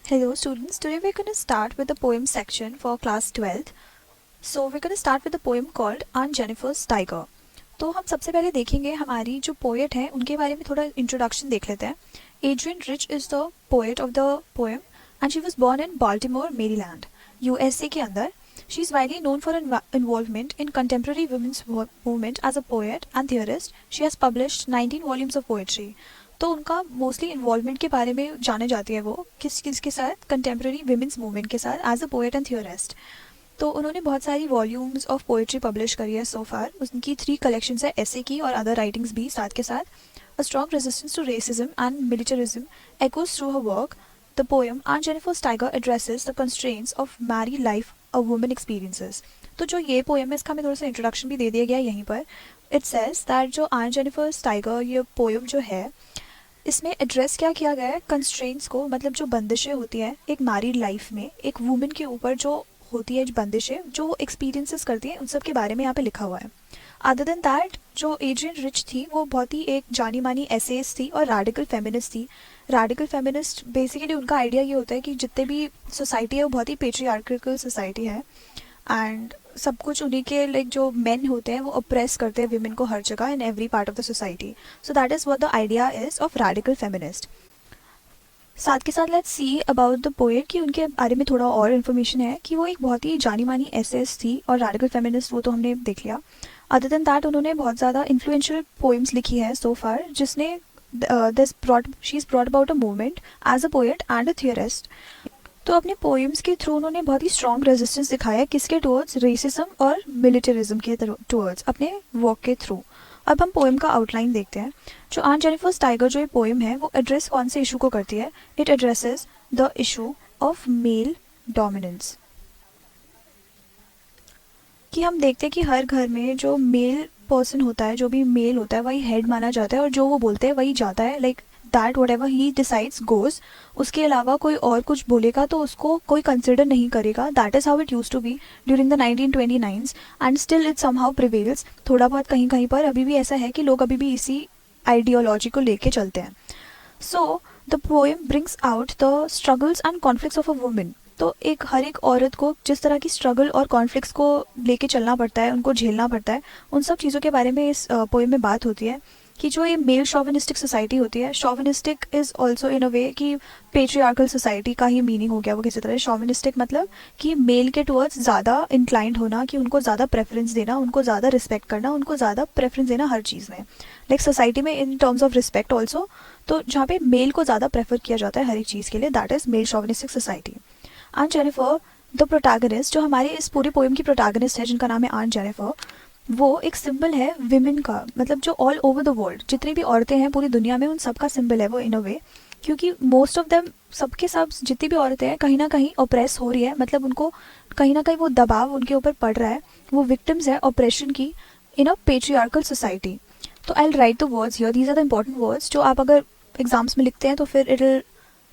Hello students, today we're going to start with the poem section for class 12th. So we're going to start with the poem called Aunt Jennifer's Tiger. तो हम सबसे पहले देखेंगे हमारी जो poet हैं उनके बारे में थोड़ा इंट्रोडक्शन देख लेते हैं. Adrienne Rich is the poet of the poem and she was born in Baltimore Maryland USA के अंदर. She is widely known for involvement in contemporary women's movement as a poet and theorist. She has published 19 volumes of poetry. तो उनका mostly involvement के बारे में जाने जाती है वो किस किस के साथ, कंटेम्प्रेरी विमेंस मूवमेंट के साथ as a poet and theorist. तो उन्होंने बहुत सारी वॉल्यूम्स ऑफ पोएट्री पब्लिश करी है सो फार. उनकी 3 कलेक्शंस है ऐसे की और अदर राइटिंग्स भी साथ के साथ. A strong resistance to racism and militarism echoes through her work. The poem Aunt Jennifer's Tiger addresses the constraints of married life a woman experiences. तो जो ये पोएम है इसका हमें थोड़ा सा इंट्रोडक्शन भी दे दिया गया है यहीं पर. इट सेज दैट जो Aunt Jennifer's Tiger ये पोएम जो है इसमें एड्रेस क्या किया गया है, कंस्ट्रेंट्स को, मतलब जो बंदिशें होती हैं एक मैरिड लाइफ में एक वुमेन के ऊपर जो होती है बंदिशें जो वो एक्सपीरियंसेस करती है उन सब के बारे में यहाँ पे लिखा हुआ है. अदर देन दैट जो एड्रियन रिच थी वो बहुत ही एक जानी मानी एसेइस्ट थी और रैडिकल फेमिनिस्ट थी. रैडिकल फेमिनिस्ट बेसिकली उनका आइडिया ये होता है कि जितने भी सोसाइटी है वो बहुत ही पेट्रियार्कल सोसाइटी है एंड सब कुछ उन्हीं के लाइक जो मेन होते हैं वो अप्रेस करते हैं विमेन को हर जगह in every part of the society. So that is what the idea is of radical feminist. साथ के साथ let's see about the poet कि उनके बारे में थोड़ा और इन्फॉर्मेशन है कि वो एक बहुत ही जानी मानी एसेइस्ट थी और रैडिकल फेमिनिस्ट वो तो हमने देख लिया. अदर देन दैट उन्होंने बहुत ज़्यादा इन्फ्लुएंशियल पोएम्स लिखी है सो फार जिसने she is brought about a movement as a poet and a theorist. तो अपने पोएम्स के थ्रू उन्होंने बहुत ही स्ट्रॉन्ग रेजिस्टेंस दिखाया किसके टुवर्ड्स, रेसिज्म और मिलिटरिज्म के टुवर्ड्स अपने वर्क के थ्रू. अब हम पोएम का आउटलाइन देखते हैं. जो आंट जेनिफर्स टाइगर जो ये पोएम है वो एड्रेस कौन से इशू को करती है. It addresses the issue of male dominance. कि हम देखते हैं कि हर घर में जो मेल पर्सन होता है, जो भी मेल होता है वही हेड माना जाता है और जो वो बोलते हैं वही जाता है. Like that what ever he decides goes. उसके अलावा कोई और कुछ बोलेगा तो उसको कोई कंसिडर नहीं करेगा. That is how it use to be during the 1929 and still it somehow prevails. थोड़ा बहुत कहीं कहीं पर अभी भी ऐसा है कि लोग अभी भी इसी आइडियोलॉजी को लेके चलते हैं. So the poem brings out the struggles and conflicts of a women. तो एक हर एक औरत को जिस तरह की स्ट्रगल और कॉन्फ्लिक्ट्स को लेके चलना पड़ता है, उनको झेलना पड़ता है, उन सब चीज़ों के बारे में इस पोएम में बात होती है. कि जो ये मेल शॉविनिस्टिक सोसाइटी होती है, शॉविनिस्टिक इज़ ऑल्सो इन अ वे कि पेट्रियार्कल सोसाइटी का ही मीनिंग हो गया वो किसी तरह. शॉविनिस्टिक मतलब कि मेल के टुवर्ड्स ज़्यादा इंक्लाइंड होना, कि उनको ज़्यादा प्रेफरेंस देना, उनको ज़्यादा रिस्पेक्ट करना, उनको ज़्यादा प्रेफरेंस देना हर चीज़ में, लाइक सोसाइटी में इन टर्म्स ऑफ रिस्पेक्ट ऑल्सो. तो जहाँ पे मेल को ज़्यादा प्रेफर किया जाता है हर एक चीज़ के लिए, that is male chauvinistic society. Aunt Jennifer the protagonist, जो हमारे इस पूरे पोएम की प्रोटैगनिस्ट है जिनका नाम है आंट जेनिफर, वो एक सिंबल है विमेन का. मतलब जो ऑल ओवर द वर्ल्ड जितनी भी औरतें हैं पूरी दुनिया में उन सब का सिंबल है वो इन अ वे. क्योंकि मोस्ट ऑफ देम, सबके सब जितनी भी औरतें हैं कहीं ना कहीं ऑप्रेस हो रही है, मतलब उनको कहीं ना कहीं वो दबाव उनके ऊपर पड़ रहा है, वो विक्टिम्स है ऑपरेशन की इन अ पेट्रियार्कल सोसाइटी. तो I will write the words here, these are the important words जो आप अगर एग्जाम्स में लिखते हैं तो फिर it will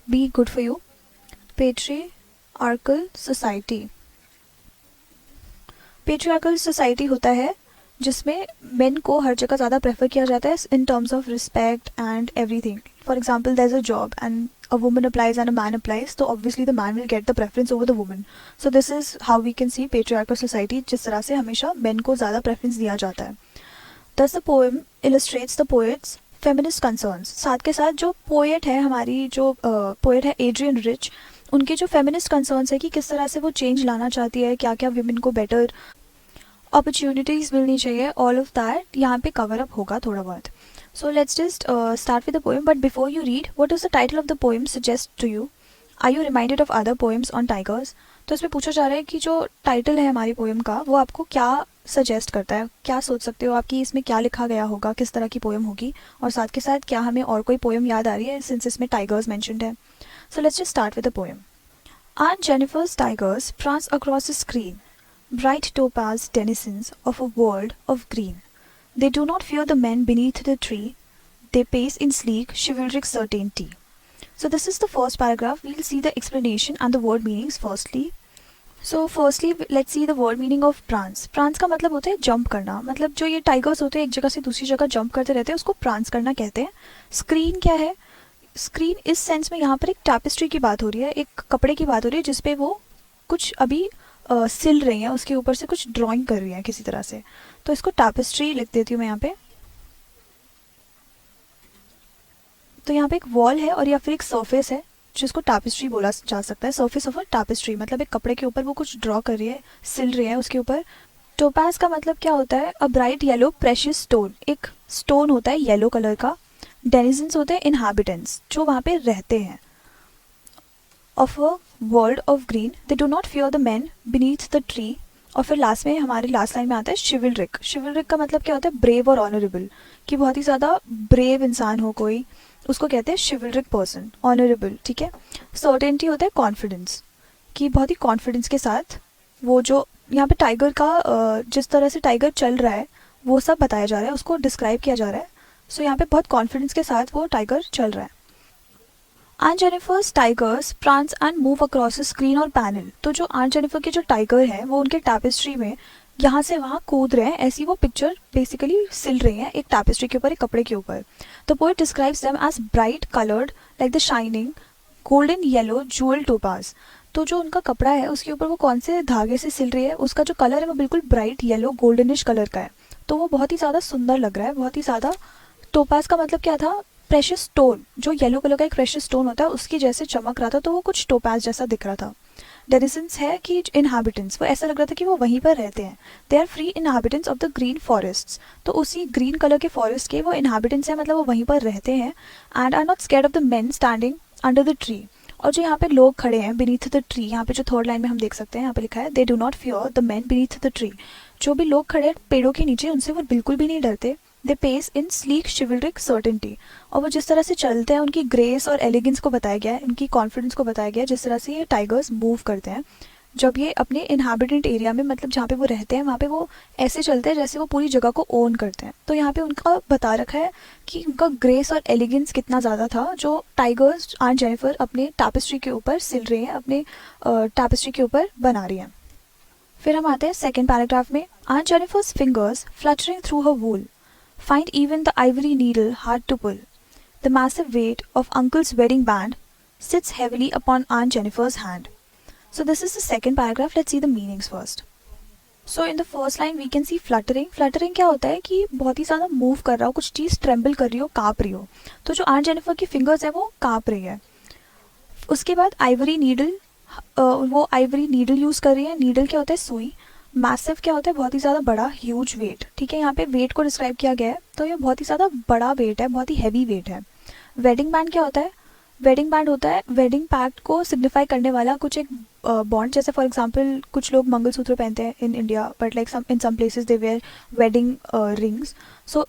be good for you. Patriarchal society. Patriarchal society होता है जिसमें मेन को हर जगह ज़्यादा प्रेफर किया जाता है in terms of respect and everything. For example there is a job and a woman applies and a man applies, तो obviously the man will get the preference over the woman. So this is how we can see patriarchal society, जिस तरह से हमेशा main को ज़्यादा preference दिया जाता है. दस the poem illustrates the poets feminist concerns. साथ के साथ जो पोएट है हमारी, जो पोएट है एड्रियन रिच, उनके जो फेमिनिस्ट कंसर्न्स है कि किस तरह से वो चेंज लाना चाहती है, क्या क्या विमेन को बेटर अपॉर्चुनिटीज़ मिलनी चाहिए, ऑल ऑफ दैट यहाँ पे कवर अप होगा थोड़ा बहुत. So let's just start with the poem. But before you read, what is the title of the poem suggest to you. Are you reminded of other poems on tigers. तो इसमें पूछा जा रहा है कि जो टाइटल है हमारी पोएम का वो आपको क्या सजेस्ट करता है, क्या सोच सकते हो आपकी इसमें क्या लिखा गया होगा, किस तरह की पोएम होगी, और साथ के साथ क्या हमें और कोई पोएम याद आ रही है सिंस इसमें टाइगर्स मैंशनड है. सो let's just start with the poem. Aunt Jennifer's tigers prance across the screen, bright topaz denizens of a world of green. They do not fear the men beneath the tree, they pace in sleek, chivalric certainty. So this is the first paragraph. We'll see the explanation and the word meanings firstly. So firstly, let's see the word meaning of prance. Prance का मतलब होता है jump करना. मतलब जो ये tigers होते हैं एक जगह से दूसरी जगह जंप करते रहते हैं उसको प्रांस करना कहते हैं. स्क्रीन क्या है, स्क्रीन इस सेंस में यहाँ पर एक टैपेस्ट्री की बात हो रही है, एक कपड़े की बात हो रही है जिसपे वो कुछ अभी सिल रही हैं, उसके ऊपर से कुछ ड्राइंग कर रही हैं किसी तरह से। तो इसको टैपेस्ट्री लिख देती हूँ मैं यहाँ पे। तो यहाँ पे एक वॉल है और या फिर एक सरफेस है जिसको टैपेस्ट्री बोला जा सकता है। सरफेस ऑफ अ टैपेस्ट्री मतलब एक कपड़े के ऊपर वो कुछ ड्रॉ कर रही है, सिल रही है उसके ऊपर। टोपाज का मतलब क्या होता है? A bright yellow precious stone, एक स्टोन होता है येलो कलर का। डेनिजन्स होते हैं इनहैबिटेंट्स, जो वहाँ पे रहते हैं। Of a world of green they do not fear the man beneath the tree. और फिर लास्ट में हमारी लास्ट लाइन में आता है शिवलरिक। शिवलरिक का मतलब क्या होता है? ब्रेव और ऑनरेबल, कि बहुत ही ज़्यादा ब्रेव इंसान हो कोई, उसको कहते हैं शिवलरिक पर्सन, ऑनरेबल। ठीक है। सर्टेनिटी होता है कॉन्फिडेंस, कि बहुत ही कॉन्फिडेंस के साथ वो जो यहाँ पे टाइगर का जिस तरह से टाइगर चल रहा है वो सब बताया जा रहा है, उसको डिस्क्राइब किया जा रहा है। सो यहाँ पे बहुत कॉन्फिडेंस के साथ वो टाइगर चल रहा है। Aunt Jennifer's tigers prance and move across the screen और पैनल। तो जो आंट जेनिफर के जो टाइगर हैं वो उनके टैपेस्ट्री में यहाँ से वहाँ कूद रहे हैं, ऐसी वो पिक्चर बेसिकली सिल रही है एक टैपेस्ट्री के ऊपर, एक कपड़े के ऊपर। The poet describes them as bright coloured like the shining golden yellow jewel topaz. तो जो उनका कपड़ा है उसके ऊपर वो कौन से धागे से सिल रही है, उसका जो कलर है वो बिल्कुल ब्राइट येलो गोल्डनिश कलर का है। तो वो बहुत ही ज़्यादा सुंदर लग रहा है, बहुत ही ज़्यादा। टोपाज का मतलब क्या था? प्रेशियस स्टोन, जो येलो कलर का एक प्रेशियस स्टोन होता है उसकी जैसे चमक रहा था, तो वो कुछ टोपाज जैसा दिख रहा था। डेनिजन्स है कि इनहैबिटेंट्स, वो ऐसा लग रहा था कि वो वहीं पर रहते हैं। They are free inhabitants of the green forest. तो उसी ग्रीन कलर के फॉरेस्ट के वो इनहैबिटेंट्स हैं, मतलब वो वहीं पर रहते हैं। And are not scared of the men standing under the tree. और जो यहाँ पे लोग खड़े हैं बीनीथ द ट्री, यहाँ पे जो थर्ड लाइन में हम देख सकते हैं, यहाँ पे लिखा है they do not fear the man beneath the tree. जो भी लोग खड़े हैं पेड़ों के नीचे, उनसे वो बिल्कुल भी नहीं डरते। They pace in sleek chivalric certainty. और वो जिस तरह से चलते हैं, उनकी ग्रेस और एलिगेंस को बताया गया है, उनकी कॉन्फिडेंस को बताया गया है, जिस तरह से ये टाइगर्स मूव करते हैं जब ये अपने इनहैबिटेंट एरिया में, मतलब जहाँ पे वो रहते हैं वहाँ पे वो ऐसे चलते हैं जैसे वो पूरी जगह को ओन करते हैं। तो यहाँ पे उनका बता रखा है कि उनका ग्रेस और एलिगेंस कितना ज़्यादा था, जो टाइगर्स आंट जेनिफर अपने टैपेस्ट्री के ऊपर सिल रहे हैं, अपने टैपेस्ट्री के ऊपर बना रही हैं। फिर हम आते हैं सेकेंड पैराग्राफ में। Aunt Jennifer's fingers fluttering through her wool find even the ivory needle hard to pull. The massive weight of Uncle's wedding band sits heavily upon Aunt Jennifer's hand. So this is the second paragraph. Let's see the meanings first. So in the first line we can see fluttering. Fluttering क्या होता है कि बहुत ही ज़्यादा move कर रहा हो, कुछ चीज़ ट्रेम्बल कर रही हो, काँप रही हो। तो जो आंट जेनिफर की फिंगर्स है वो काँप रही है। उसके बाद आइवरी नीडल, वो आइवरी नीडल यूज़ कर रही है। नीडल क्या होता है? सुई। मैसिव क्या होता है? बहुत ही ज़्यादा बड़ा, ह्यूज वेट। ठीक है, यहाँ पे वेट को डिस्क्राइब किया गया है, तो ये बहुत ही ज़्यादा बड़ा वेट है, बहुत ही हैवी वेट है। वेडिंग बैंड क्या होता है? वेडिंग बैंड होता है वेडिंग पैक्ट को सिग्निफाई करने वाला कुछ एक बॉन्ड। जैसे फॉर एग्जांपल कुछ लोग मंगलसूत्र पहनते हैं in India, but like in some places they wear wedding rings. So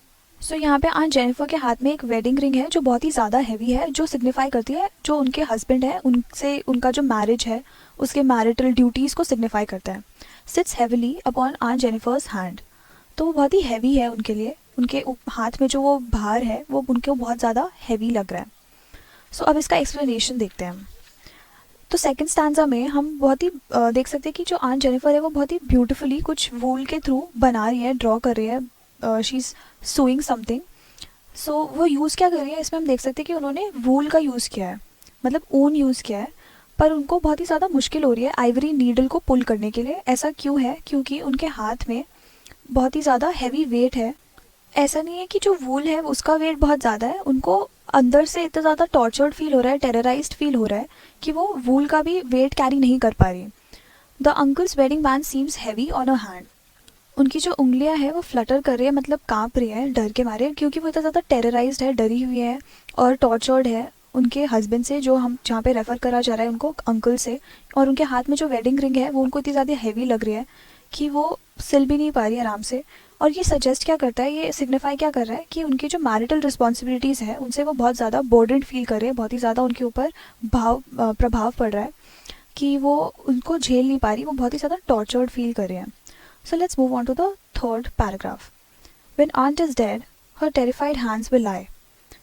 यहाँ पे आंट जेनिफर के हाथ में एक वेडिंग रिंग है जो बहुत ही ज़्यादा हैवी है, जो सिग्निफाई करती है जो उनके हस्बैंड है उनसे उनका जो मैरिज है, उसके मैरिटल ड्यूटीज़ को सिग्निफाई करता है। Sits heavily upon aunt Jennifer's hand. तो वो बहुत ही हैवी है उनके लिए, उनके हाथ में जो वो भार है वो उनको बहुत ज़्यादा हैवी लग रहा है। सो अब इसका एक्सप्लेनेशन देखते हैं। तो सेकंड स्टैंजा में हम बहुत ही देख सकते हैं कि जो आंट जेनिफर है वो बहुत ही ब्यूटीफुली कुछ वूल के थ्रू बना रही है, ड्रॉ कर रही है। She is sewing something. So वो यूज़ क्या कर रही है, इसमें हम देख सकते हैं कि उन्होंने वूल का यूज़ किया है, मतलब ऊन यूज़ किया है। पर उनको बहुत ही ज़्यादा मुश्किल हो रही है आइवरी नीडल को पुल करने के लिए। ऐसा क्यों है? क्योंकि उनके हाथ में बहुत ही ज़्यादा हैवी वेट है। ऐसा नहीं है कि जो वूल है उसका वेट बहुत ज़्यादा है, उनको अंदर से इतना ज़्यादा टॉर्चर्ड फील हो रहा है, टेरराइज्ड फील हो रहा है कि वो वूल का भी वेट कैरी नहीं कर पा रही। The uncle's wedding band seems heavy on a hand. उनकी जो उंगलियां है वो फ्लटर कर रही है, मतलब कांप रही है डर के मारे, क्योंकि वो इतना ज़्यादा टेरराइज्ड है, डरी हुई है और टॉर्चर्ड है उनके हस्बैंड से, जो हम जहाँ पे रेफ़र करा जा रहा है उनको अंकल से। और उनके हाथ में जो वेडिंग रिंग है वो उनको इतनी ज़्यादा हैवी लग रही है कि वो सिल भी नहीं पा रही आराम से। और ये सजेस्ट क्या करता है, ये सिग्निफाई क्या कर रहा है कि उनकी जो मैरिटल रिस्पॉन्सिबिलिटीज़ है उनसे वो बहुत ज़्यादा बर्डन फील कर रहे हैं, बहुत ही ज़्यादा उनके ऊपर प्रभाव पड़ रहा है कि वो उनको झेल नहीं पा रही, वो बहुत ही ज़्यादा टॉर्चर्ड फील कर रहे हैं। So let's move on to the third paragraph. When aunt is dead, her terrified hands will lie,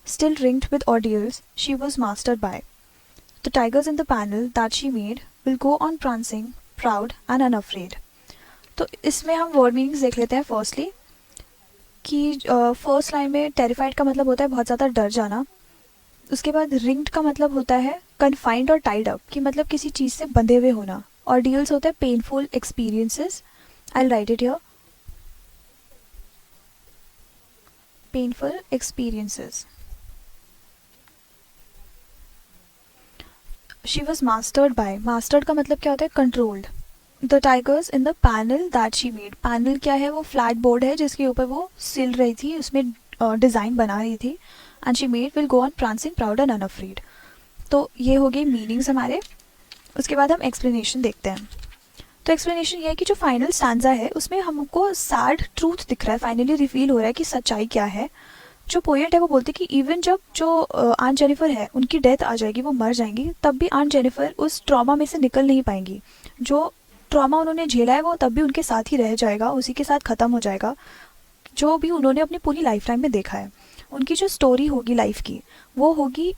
still ringed with ordeals she was mastered by. The tigers in the panel that she made will go on prancing, proud and unafraid. तो इसमें हम word meanings देख लेते हैं। Firstly कि first line में terrified का मतलब होता है बहुत ज़्यादा डर जाना, उसके बाद रिंग्ड का मतलब होता है कन्फाइंड और टाइड अप, कि मतलब किसी चीज़ से बंधे हुए होना। और डील्स होता है painful experiences. I right it here, painful experiences. She was mastered bye, mastered का मतलब क्या होता है, controlled. The tigers in the panel that she made, panel क्या है, वो फ्लैट बोर्ड है जिसके ऊपर वो सिल रही थी, उसमें डिज़ाइन बना रही थी। And she made will go on prancing proud and unafraid. तो ये हो गई मीनिंग्स हमारे। उसके बाद हम एक्सप्लेनेशन देखते हैं। तो एक्सप्लेनेशन ये है कि जो फाइनल स्टैंजा है उसमें हमको सैड ट्रूथ दिख रहा है, फाइनली रिवील हो रहा है कि सच्चाई क्या है। जो पोएट है वो बोलती है कि इवन जब जो आंट जेनिफर है उनकी डेथ आ जाएगी, वो मर जाएंगी, तब भी आंट जेनिफर उस ट्रॉमा में से निकल नहीं पाएंगी। जो ट्रॉमा उन्होंने झेला है वो तब भी उनके साथ ही रह जाएगा, उसी के साथ ख़त्म हो जाएगा, जो भी उन्होंने अपनी पूरी लाइफ टाइम में देखा है। उनकी जो स्टोरी होगी लाइफ की, वो होगी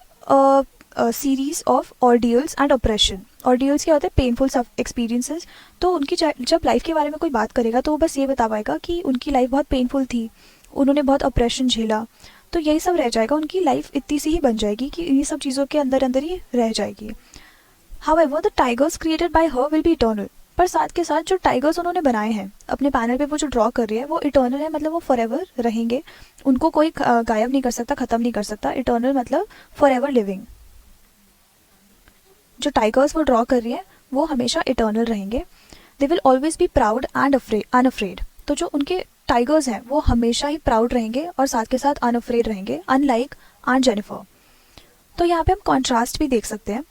सीरीज ऑफ ऑर्डियल्स एंड ऑपरेशन। ऑर्डियल्स क्या होता है, पेनफुल एक्सपीरियंसेस। तो उनकी जब लाइफ के बारे में कोई बात करेगा तो वो बस ये बता पाएगा कि उनकी लाइफ बहुत पेनफुल थी, उन्होंने बहुत ऑपरेशन झेला। तो यही सब रह जाएगा, उनकी लाइफ इतनी सी ही बन जाएगी कि इन्हीं सब चीज़ों के अंदर अंदर ही रह जाएगी। However the tigers created by her will be eternal. पर साथ के साथ जो टाइगर्स उन्होंने बनाए हैं अपने पैनल पे, वो जो ड्रॉ कर रही है वो इटर्नल है, मतलब वो फॉरएवर रहेंगे, उनको कोई गायब नहीं कर सकता, ख़त्म नहीं कर सकता। इटर्नल मतलब फॉरएवर लिविंग। जो टाइगर्स वो ड्रॉ कर रही है वो हमेशा इटर्नल रहेंगे। They will always be proud and unafraid. तो जो उनके टाइगर्स हैं वो हमेशा ही प्राउड रहेंगे और साथ के साथ अनअफ्रेड रहेंगे, अनलाइक आंट जेनिफर। तो यहाँ पे हम कॉन्ट्रास्ट भी देख सकते हैं।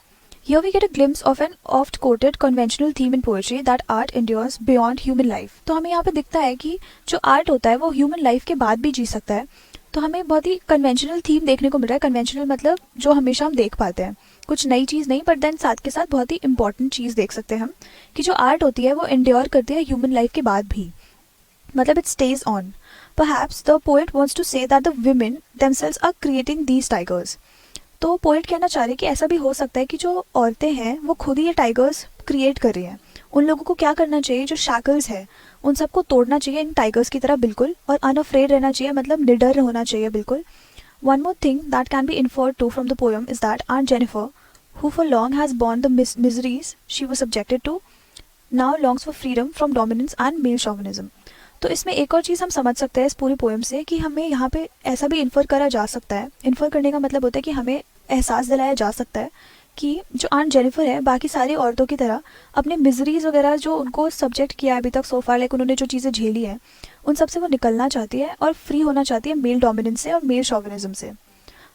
Here we get a glimpse of an oft quoted conventional theme in poetry that art endures beyond human life। तो हमें यहाँ पे दिखता है कि जो आर्ट होता है वो ह्यूमन लाइफ के बाद भी जी सकता है। तो हमें बहुत ही कन्वेंशनल थीम देखने को मिल रहा है। कन्वेंशनल मतलब जो हमेशा हम देख पाते हैं, कुछ नई चीज़ नहीं, बट देन साथ के साथ बहुत ही इंपॉर्टेंट चीज़ देख सकते हैं हम, कि जो आर्ट होती है वो एंड्योर करती है ह्यूमन लाइफ के बाद भी, मतलब it stage on. Perhaps the poet wants to say that the women themselves are creating these tigers। तो पोइट कहना चाह रहे हैं कि ऐसा भी हो सकता है कि जो औरतें हैं वो खुद ही ये टाइगर्स क्रिएट कर रही हैं। उन लोगों को क्या करना चाहिए, जो शैकल्स है उन सबको तोड़ना चाहिए इन टाइगर्स की तरह बिल्कुल, और अनअफ्रेड रहना चाहिए, मतलब निडर होना चाहिए बिल्कुल। One more thing that can be inferred to from the poem is that aunt Jennifer, who for long has borne the miseries she was subjected to, now longs for freedom from dominance and male chauvinism। तो इसमें एक और चीज़ हम समझ सकते हैं इस पूरी पोएम से, कि हमें यहाँ पे ऐसा भी इन्फर करा जा सकता है। इन्फर करने का मतलब होता है कि हमें एहसास दिलाया जा सकता है कि जो आंट जेनिफर है बाकी सारी औरतों की तरह अपने मिजरीज वगैरह जो उनको सब्जेक्ट किया है अभी तक सोफार, लाइक उन्होंने जो चीज़ें झेली हैं उन सब से वो निकलना चाहती है और फ्री होना चाहती है मेल डोमिनेंस से और मेल शॉविनिज्म से।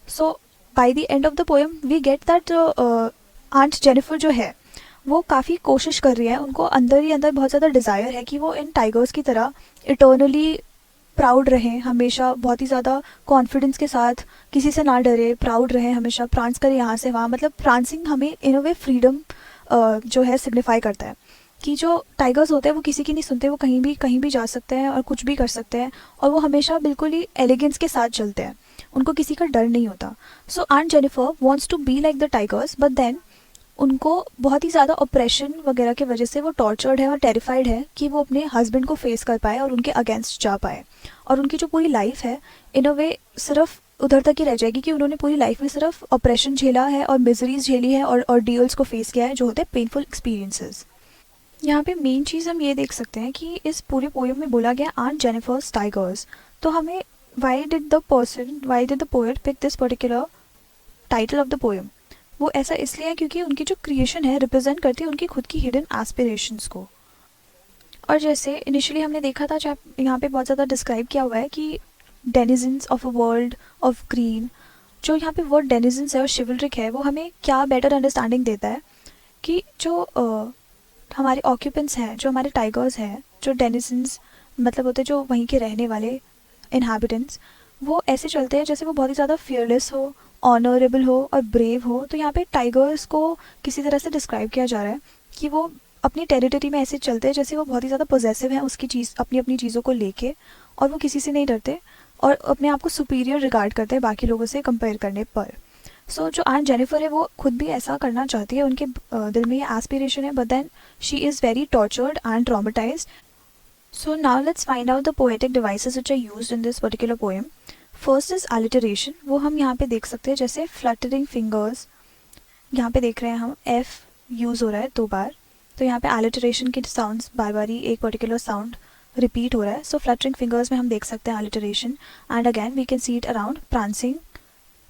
So by the end of the poem we get that aunt Jennifer जो है वो काफ़ी कोशिश कर रही है, उनको अंदर ही अंदर बहुत ज़्यादा डिज़ायर है कि वो इन टाइगर्स की तरह इटर्नली प्राउड रहें, हमेशा बहुत ही ज़्यादा कॉन्फिडेंस के साथ, किसी से ना डरे, प्राउड रहें, हमेशा प्रांस करें यहाँ से वहाँ। मतलब प्रांसिंग हमें इन अ वे फ्रीडम जो है सिग्निफाई करता है, कि जो टाइगर्स होते हैं वो किसी की नहीं सुनते, वो कहीं भी जा सकते हैं और कुछ भी कर सकते हैं, और वो हमेशा बिल्कुल ही एलिगेंस के साथ चलते हैं, उनको किसी का डर नहीं होता। So Aunt Jennifer wants to be like the tigers, but then उनको बहुत ही ज़्यादा ऑपरेशन वगैरह की वजह से वो टॉर्चर्ड है और टेरिफाइड है कि वो अपने हस्बैंड को फेस कर पाए और उनके अगेंस्ट जा पाए। और उनकी जो पूरी लाइफ है इन अ वे सिर्फ उधर तक ही रह जाएगी कि उन्होंने पूरी लाइफ में सिर्फ ऑपरेशन झेला है और मिजरीज झेली है और डील्स को फेस किया है, जो होते हैं पेनफुल एक्सपीरियंसेस। यहाँ पे मेन चीज़ हम ये देख सकते हैं कि इस पूरे पोएम में बोला गया आंट जेनिफर्स टाइगर्स। तो हमें why did the poet pick this particular title of the poem, वो ऐसा इसलिए है क्योंकि उनकी जो क्रिएशन है रिप्रेजेंट करती है उनकी खुद की हिडन एस्पिरेशंस को। और जैसे इनिशियली हमने देखा था, जहाँ यहाँ पे बहुत ज़्यादा डिस्क्राइब किया हुआ है कि denizens of a world of green, जो यहाँ पे वर्ड डेनिजन्स है और शिवलरिक है, वो हमें क्या बेटर अंडरस्टैंडिंग देता है कि जो हमारे ऑक्यूपेंट्स हैं, जो हमारे टाइगर्स हैं, जो डेनिजन्स मतलब होते हैं जो वहीं के रहने वाले इनहैबिटेंट्स, वो ऐसे चलते हैं जैसे वो बहुत ही ज़्यादा फियरलेस हो, ऑनरेबल हो और ब्रेव हो। तो यहाँ पे टाइगर्स को किसी तरह से डिस्क्राइब किया जा रहा है कि वो अपनी टेरिटरी में ऐसे चलते हैं जैसे वो बहुत ही ज़्यादा पॉजेसिव हैं उसकी चीज़, अपनी चीज़ों को लेके, और वो किसी से नहीं डरते और अपने आप को सुपीरियर रिगार्ड करते हैं बाकी लोगों से कंपेयर करने पर। सो जो आंट जेनिफर है वो खुद भी ऐसा करना चाहती है, उनके दिल में ये एस्पिरेशन है, but then she is very tortured and traumatized. So now let's find out the poetic devices which are used in this particular poem. First is alliteration, वो हम यहाँ पे देख सकते हैं, जैसे फ्लटरिंग फिंगर्स, यहाँ पे देख रहे हैं हम एफ यूज़ हो रहा है 2 बार, तो यहाँ पे अलिटरेशन के साउंड्स बार बार ही एक पर्टिकुलर साउंड रिपीट हो रहा है। सो फ्लटरिंग फिंगर्स में हम देख सकते हैं alliteration. And again we can see it around prancing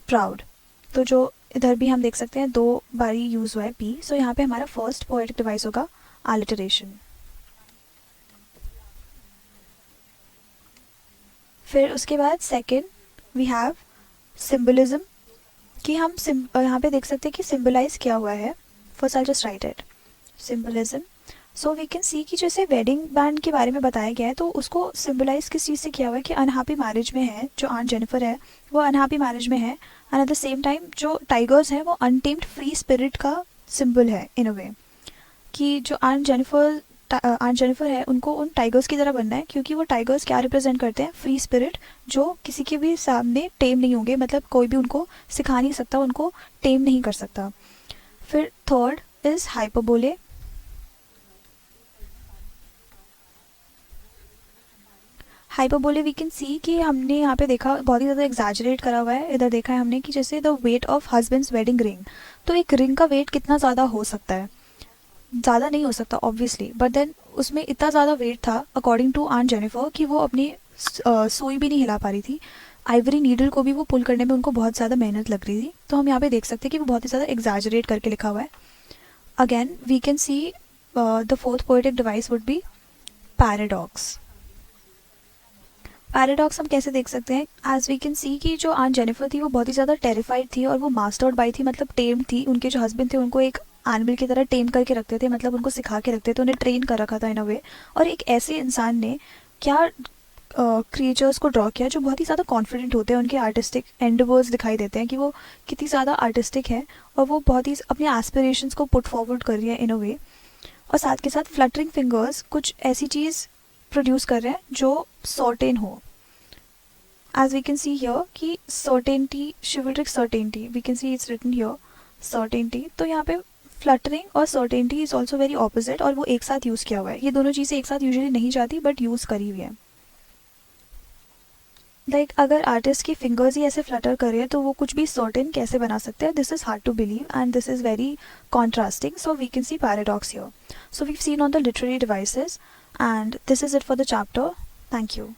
proud, तो जो इधर भी हम देख सकते हैं 2 बारी यूज़ हुआ है पी। सो यहाँ पे हमारा फर्स्ट पोएटिक डिवाइस होगा अलिटरेशन। फिर उसके बाद सेकेंड वी हैव सिम्बलिज्म, कि हम यहाँ पे देख सकते हैं कि सिम्बलाइज किया हुआ है। First I just write it symbolism. So we can see कि जैसे वेडिंग बैंड के बारे में बताया गया है, तो उसको सिम्बलाइज किस चीज़ से किया हुआ है कि अनहैप्पी मैरिज में है, जो आंट जेनिफर है वो अनहैप्पी मैरिज में है। And at the same time जो टाइगर्स हैं वो अनटेम्ड फ्री स्पिरिट का सिंबल है इन अ वे, कि जो आंट जेनिफर है उनको उन टाइगर्स की तरह बनना है, क्योंकि वो टाइगर्स क्या रिप्रेजेंट करते हैं, फ्री स्पिरिट, जो किसी के भी सामने टेम नहीं होंगे, मतलब कोई भी उनको सिखा नहीं सकता, उनको टेम नहीं कर सकता। फिर third is hyperbole. Hyperbole we can see कि हमने यहाँ पे देखा बहुत ही ज़्यादा एग्जैजरेट करा हुआ है। इधर देखा है हमने कि जैसे the weight of husband's wedding ring, तो एक रिंग का वेट कितना ज़्यादा हो सकता है, ज़्यादा नहीं हो सकता ऑब्वियसली, बट देन उसमें इतना ज़्यादा वेट था अकॉर्डिंग टू आंट जेनिफर कि वो अपनी सुई भी नहीं हिला पा रही थी। आइवरी नीडल को भी वो पुल करने में उनको बहुत ज़्यादा मेहनत लग रही थी। तो हम यहाँ पे देख सकते हैं कि वो बहुत ही ज़्यादा एग्जैजरेट करके लिखा हुआ है। Again we can see the fourth poetic device would be paradox. Paradox हम कैसे देख सकते हैं, एज वी कैन सी कि जो आंट जेनिफर थी वो बहुत ही ज़्यादा टेरिफाइड थी और वो मास्टर्ड बाई थी, मतलब टेम्ड थी। उनके जो हस्बैंड थे उनको एक एनिमल की तरह टेम करके रखते थे, मतलब उनको सिखा के रखते थे, उन्हें ट्रेन कर रखा था इन अ वे। और एक ऐसे इंसान ने क्या क्रिएचर्स को ड्रॉ किया जो बहुत ही ज़्यादा कॉन्फिडेंट होते हैं, उनके आर्टिस्टिक एंडवर्स दिखाई देते हैं कि वो कितनी ज़्यादा आर्टिस्टिक है और वो बहुत ही अपने एस्पिरेशंस को पुट फॉरवर्ड कर रही है इन अ वे। और साथ के साथ फ्लटरिंग फिंगर्स कुछ ऐसी चीज़ प्रोड्यूस कर रहे हैं जो सर्टेन हो, as we can see here कि certainty, chivalric certainty, we can see it's written here certainty। तो यहाँ पे fluttering और certainty is also very opposite, और वो एक साथ यूज़ किया हुआ है। ये दोनों चीज़ें एक साथ यूजुअली नहीं जाती बट यूज़ करी हुई है। लाइक अगर आर्टिस्ट की फिंगर्स ही ऐसे फ्लटर कर रहे हैं तो वो कुछ भी सर्टेन कैसे बना सकते हैं, this is hard to believe and this is very contrasting. So we can see paradox here. So we've seen on the literary devices and this is it for the chapter. Thank you.